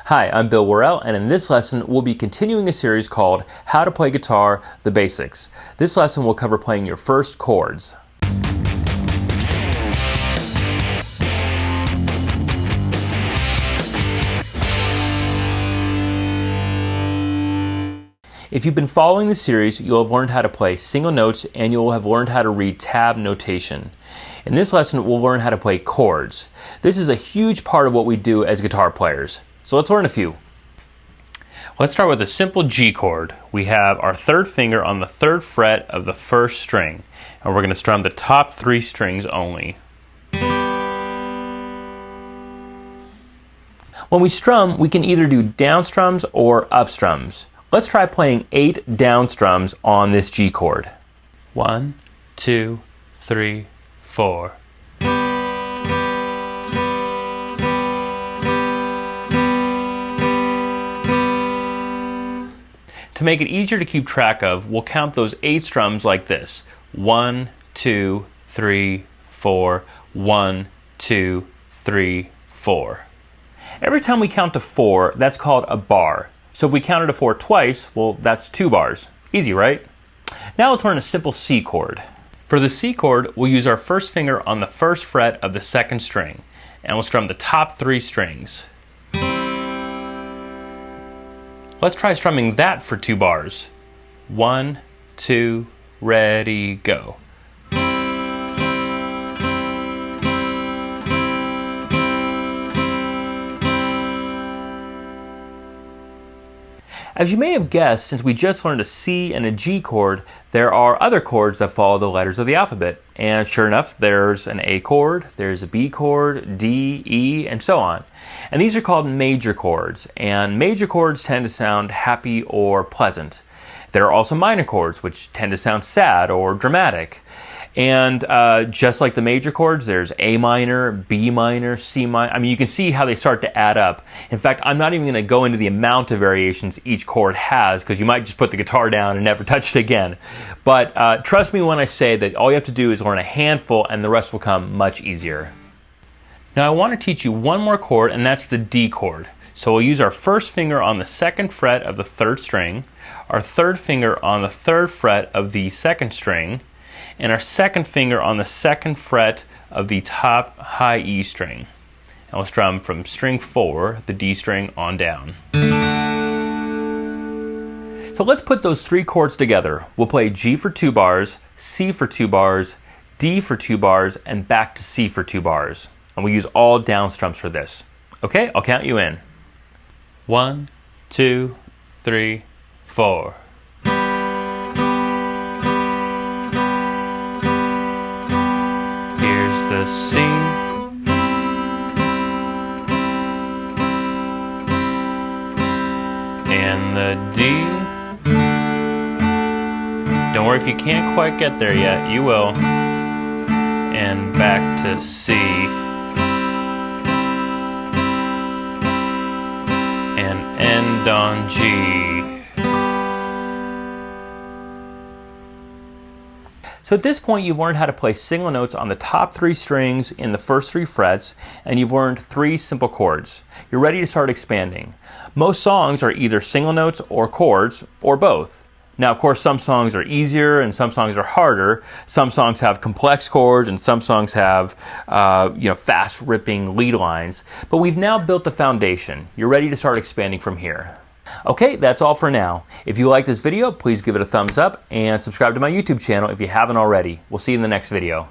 Hi, I'm Bill Worrell, and in this lesson we'll be continuing a series called How to Play Guitar, the Basics. This lesson will cover playing your first chords. If you've been following the series, you'll have learned how to play single notes and you'll have learned how to read tab notation. In this lesson, we'll learn how to play chords. This is a huge part of what we do as guitar players. So let's learn a few. Let's start with a simple G chord. We have our third finger on the third fret of the first string, and we're going to strum the top three strings only. When we strum, we can either do down strums or up strums. Let's try playing 8 down strums on this G chord. 1, 2, 3, 4. To make it easier to keep track of, we'll count those 8 strums like this. 1, 2, 3, 4, 1, 2, 3, 4. Every time we count to 4, that's called a bar. So if we counted to 4 twice, well, that's 2 bars. Easy, right? Now let's learn a simple C chord. For the C chord, we'll use our first finger on the first fret of the second string, and we'll strum the top 3 strings. Let's try strumming that for 2 bars. 1, 2, ready, go. As you may have guessed, since we just learned a C and a G chord, there are other chords that follow the letters of the alphabet. And sure enough, there's an A chord, there's a B chord, D, E, and so on. And these are called major chords. And major chords tend to sound happy or pleasant. There are also minor chords, which tend to sound sad or dramatic. And just like the major chords, there's A minor, B minor, C minor. I mean, you can see how they start to add up. In fact, I'm not even going to go into the amount of variations each chord has, because you might just put the guitar down and never touch it again. But trust me when I say that all you have to do is learn a handful and the rest will come much easier. Now I want to teach you one more chord, and that's the D chord. So we'll use our first finger on the second fret of the third string, our third finger on the third fret of the second string, and our second finger on the second fret of the top high E string. And we'll strum from string 4, the D string, on down. So let's put those 3 chords together. We'll play G for 2 bars, C for 2 bars, D for 2 bars, and back to C for 2 bars. And we use all down strums for this. Okay, I'll count you in. 1, 2, 3, 4. The C and the D. Don't worry if you can't quite get there yet, you will. And back to C. And end on G. So at this point, you've learned how to play single notes on the top 3 strings in the first 3 frets, and you've learned 3 simple chords. You're ready to start expanding. Most songs are either single notes or chords, or both. Now, of course, some songs are easier and some songs are harder. Some songs have complex chords and some songs have fast ripping lead lines. But we've now built the foundation. You're ready to start expanding from here. Okay, that's all for now. If you like this video, please give it a thumbs up and subscribe to my YouTube channel if you haven't already. We'll see you in the next video.